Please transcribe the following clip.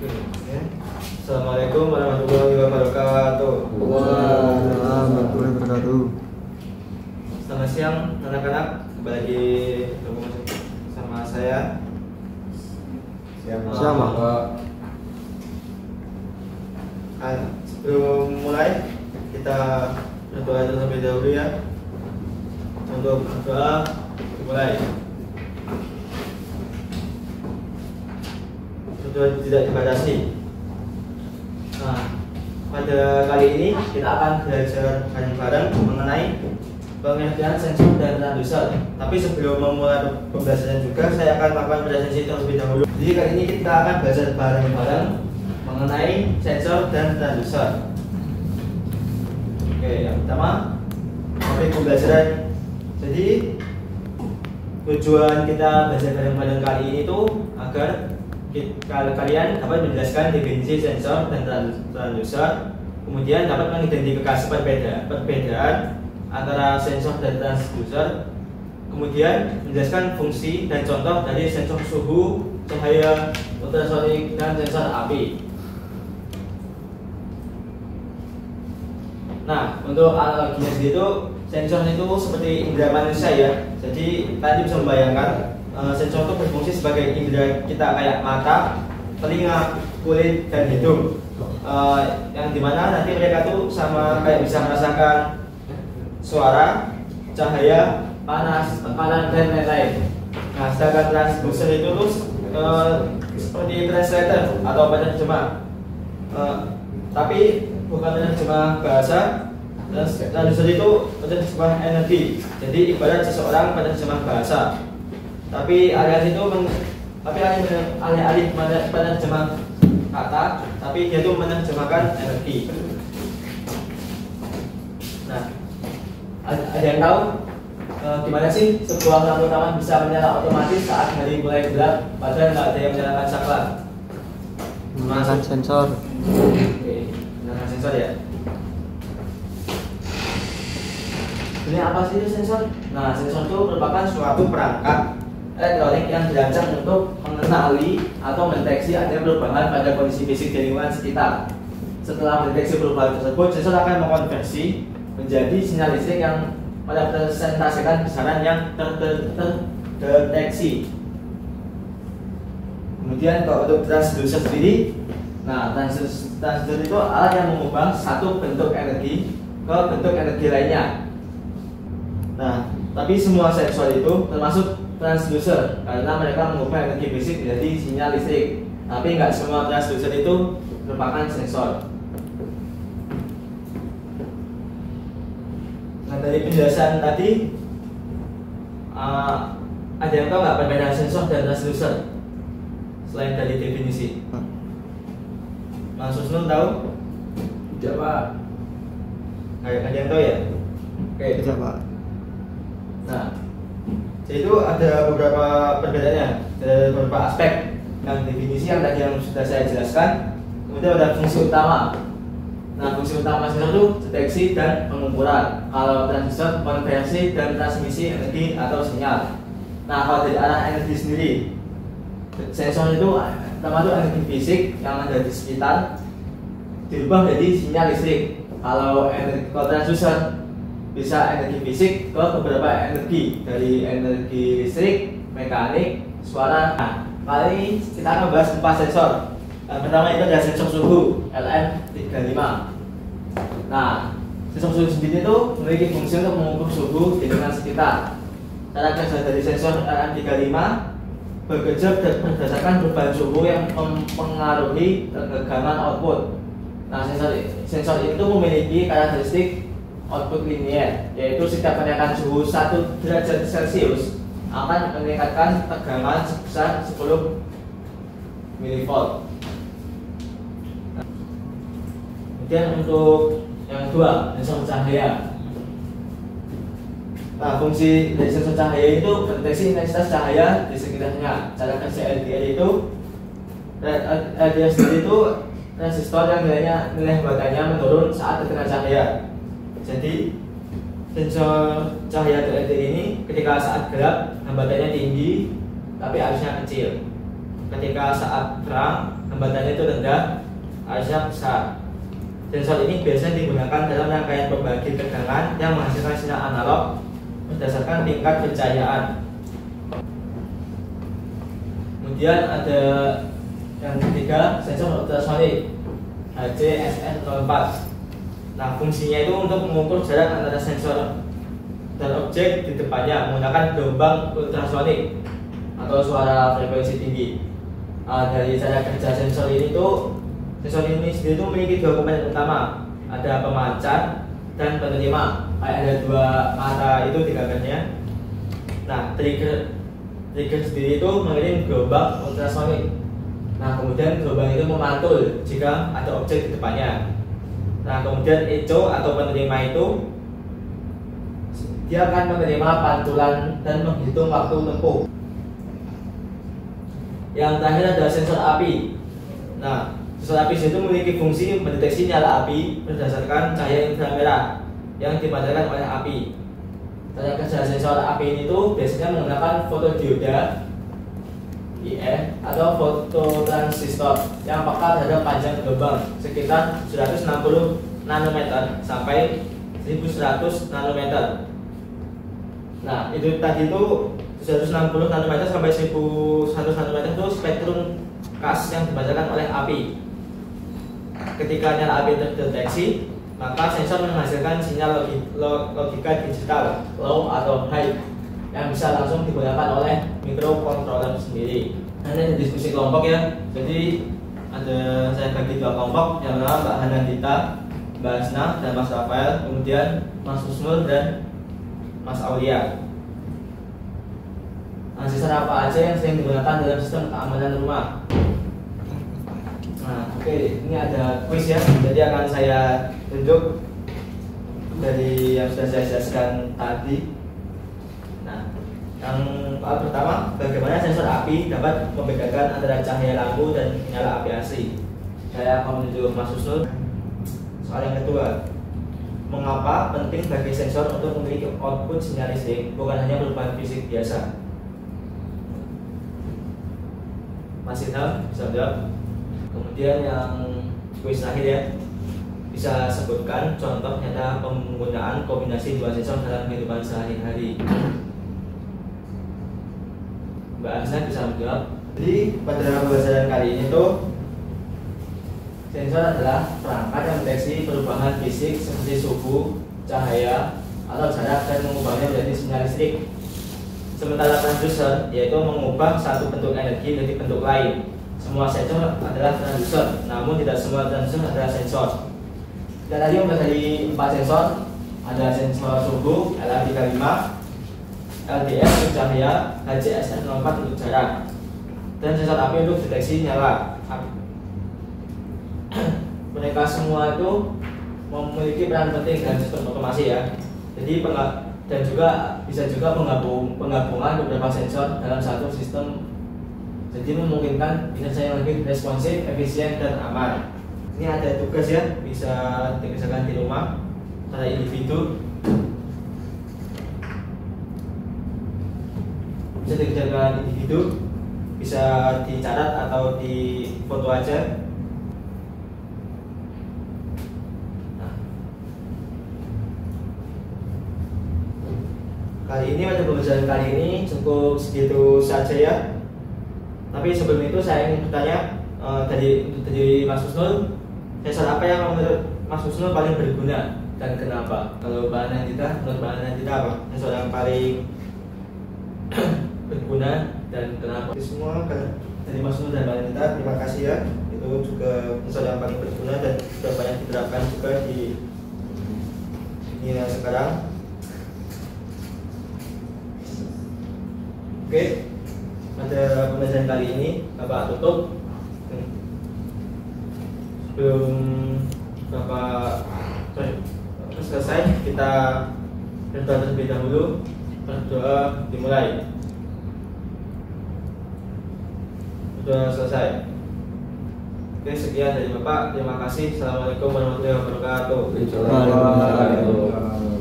Ya. Assalamualaikum warahmatullahi wabarakatuh. Waalaikumsalam warahmatullahi wabarakatuh. Selamat siang anak-anak, kembali lagi bertemu sama saya. Sama. Sebelum mulai kita berdoa terlebih dahulu ya. Untuk berdoa dimulai. Berdoa tidak dibatasi. Nah, pada kali ini kita akan belajar bareng-bareng mengenai pengertian sensor dan transducer. Tapi sebelum memulai pembelajaran juga, saya akan melakukan presentasi terlebih dahulu. Jadi kali ini kita akan belajar bareng-bareng mengenai sensor dan transducer. Oke, yang pertama topik pembelajaran. Jadi tujuan kita belajar bareng-bareng kali ini tuh agar kalian dapat menjelaskan definisi sensor dan transducer, kemudian dapat mengidentifikasi perbedaan antara sensor dan transducer, kemudian menjelaskan fungsi dan contoh dari sensor suhu, cahaya, ultrasonik, dan sensor api. Nah, untuk analoginya segitu, sensor itu seperti indera manusia ya. Jadi tadi bisa membayangkan sensor itu berfungsi sebagai indera kita kayak mata, telinga, kulit, dan hidung. Yang dimana nanti mereka tuh sama kayak bisa merasakan suara, cahaya, panas, tekanan, dan lain-lain. Nah, sedangkan transducer itu tuh seperti translator atau penerjemah, tapi bukan penerjemah bahasa. Transducer itu penerjemah energi. Jadi ibarat seseorang penerjemah bahasa. Tapi alih-alih penerjemah kata, tapi dia itu menerjemahkan energi. Nah, ada yang tahu gimana sih sebuah lampu taman bisa menyala otomatis saat hari mulai gelap, padahal nggak ada yang menyalakan saklar? Menggunakan sensor. Oke, menggunakan sensor ya. Ini apa sih sensor? Nah, sensor itu merupakan suatu perangkat elektronik yang dirancang untuk mengenali atau mendeteksi adanya perubahan pada kondisi fisik di lingkungan sekitar. Setelah mendeteksi perubahan tersebut, sensor akan mengkonversi menjadi sinyal listrik yang merepresentasikan besaran yang terdeteksi. Kemudian kalau untuk transducer sendiri, nah transducer itu alat yang mengubah satu bentuk energi ke bentuk energi lainnya. Nah, tapi semua sensor itu termasuk transducer karena mereka mengubah energi fisik menjadi sinyal listrik. Tapi nggak semua transducer itu merupakan sensor. Nah, dari penjelasan tadi, ada yang tahu nggak perbedaan sensor dan transducer selain dari definisi? Mas Susnul tahu? Tidak, Pak. Ada yang tahu ya? Oke. Tidak, Pak. Nah, jadi itu ada beberapa perbedaannya, ada beberapa aspek. Yang definisi yang tadi yang sudah saya jelaskan. Kemudian ada fungsi utama. Nah, fungsi utama sensor itu deteksi dan pengukuran. Kalau transducer, konversi dan transmisi energi atau sinyal. Nah, kalau dari arah energi sendiri, sensor itu pertama itu energi fisik yang ada di sekitar dirubah menjadi sinyal listrik. Kalau transducer bisa energi fisik ke beberapa energi, dari energi listrik, mekanik, suara. Nah, kali ini kita akan bahas 4 sensor. Pertama itu ada sensor suhu LM35. Nah, sensor suhu sendiri itu memiliki fungsi untuk mengukur suhu di lingkungan sekitar. Cara kerja dari sensor LM35 bekerja berdasarkan perubahan suhu yang mempengaruhi tegangan output. Nah, sensor itu memiliki karakteristik output linear, yaitu setiap kenaikan suhu 1 derajat Celcius akan meningkatkan tegangan sebesar 10 mV. Kemudian untuk yang kedua, sensor cahaya. Nah, fungsi dari sensor cahaya itu mendeteksi intensitas cahaya di sekitarnya. Cara kerja LDR itu, LDR sendiri itu resistor yang nilai hambatannya menurun saat terkena cahaya. Jadi sensor cahaya LED ini ketika saat gelap hambatannya tinggi tapi arusnya kecil. ketika saat terang hambatannya itu rendah, arusnya besar. Sensor ini biasanya digunakan dalam rangkaian pembagi tegangan yang menghasilkan sinyal analog berdasarkan tingkat pencahayaan. Kemudian ada yang ketiga, sensor ultrasonik HCSN04. Nah, fungsinya itu untuk mengukur jarak antara sensor dan objek di depannya menggunakan gelombang ultrasonik atau suara frekuensi tinggi. Dari cara kerja sensor ini sendiri itu memiliki dua komponen utama, ada pemancar dan penerima. Ada dua mata itu di gambarnya. Nah, trigger sendiri itu mengirim gelombang ultrasonik. Nah, kemudian gelombang itu memantul jika ada objek di depannya. Nah, kemudian echo atau penerima itu dia akan menerima pantulan dan menghitung waktu tempuh. Yang terakhir adalah sensor api. Nah, sensor api itu memiliki fungsi mendeteksi nyala api berdasarkan cahaya inframerah yang dipancarkan oleh api. Cara kerja sensor api ini tuh biasanya menggunakan fotodioda IF atau fototransistor yang peka terhadap panjang gelombang sekitar 160 nanometer sampai 1100 nanometer. Nah, itu tadi itu 160 nanometer sampai 1100 nanometer itu spektrum khas yang dipancarkan oleh api. Ketika nyala api terdeteksi, maka sensor menghasilkan sinyal logika digital low atau high yang bisa langsung digunakan oleh microcontroller sendiri. Nanti ada diskusi kelompok ya. Jadi saya bagi dua kelompok, yang pertama Mbak Hanandita, Mbak Asna, dan Mas Rafael, kemudian Mas Husnul dan Mas Aulia. Nah, sensor apa aja yang sering digunakan dalam sistem keamanan rumah? Nah, oke, ini ada quiz ya. Jadi akan saya tunjuk dari yang sudah saya jelaskan tadi. Yang pertama, bagaimana sensor api dapat membedakan antara cahaya lampu dan nyala api asli. Saya akan menunjuk Mas Husnul. Soal yang kedua, mengapa penting bagi sensor untuk memiliki output sinyal listrik, bukan hanya perubahan fisik biasa? Mas Ilham bisa jawab. Kemudian yang kuis terakhir ya, bisa sebutkan contoh nyata penggunaan kombinasi dua sensor dalam kehidupan sehari-hari. Mbak Asna bisa menjawab. Jadi pada pembahasan kali ini tuh sensor adalah perangkat yang mendeteksi perubahan fisik seperti suhu, cahaya, atau jarak dan mengubahnya menjadi sinyal listrik. Sementara transducer yaitu mengubah satu bentuk energi menjadi bentuk lain. Semua sensor adalah transducer, namun tidak semua transducer adalah sensor. Dan tadi dari 4 sensor, ada sensor suhu LM35, LDS untuk cahaya, HCSN04 untuk jarak, dan sensor api untuk deteksi nyala api. Mereka semua itu memiliki peran penting dalam sistem otomasi ya. Jadi dan juga bisa juga penggabungan beberapa sensor dalam satu sistem. Jadi memungkinkan kinerja yang lebih responsif, efisien, dan aman. Ini ada tugas ya, bisa dikerjakan di rumah pada individu. Bisa dikerjakan individu, bisa dicatat atau di foto aja. Nah, kali ini pada pembelajaran kali ini cukup segitu saja ya. Tapi sebelum itu saya ingin bertanya dari Mas Husnul, sensor apa yang menurut Mas Husnul paling berguna dan kenapa? Kalau Mbak Anandita, menurut Mbak Anandita apa sensor yang paling berguna dan kenapa? Semua kan dari Mas Husnul dan Mbak Anandita, terima kasih ya. Itu juga sensor yang paling berguna dan sudah banyak diterapkan juga di dunia sekarang. Oke, pada pembelajaran kali ini Bapak tutup. Sebelum Bapak selesai, kita berdoa terlebih dahulu. Berdoa dimulai. Sudah selesai. Oke, sekian dari Bapak. Terima kasih. Assalamualaikum warahmatullahi wabarakatuh. Waalaikumsalam.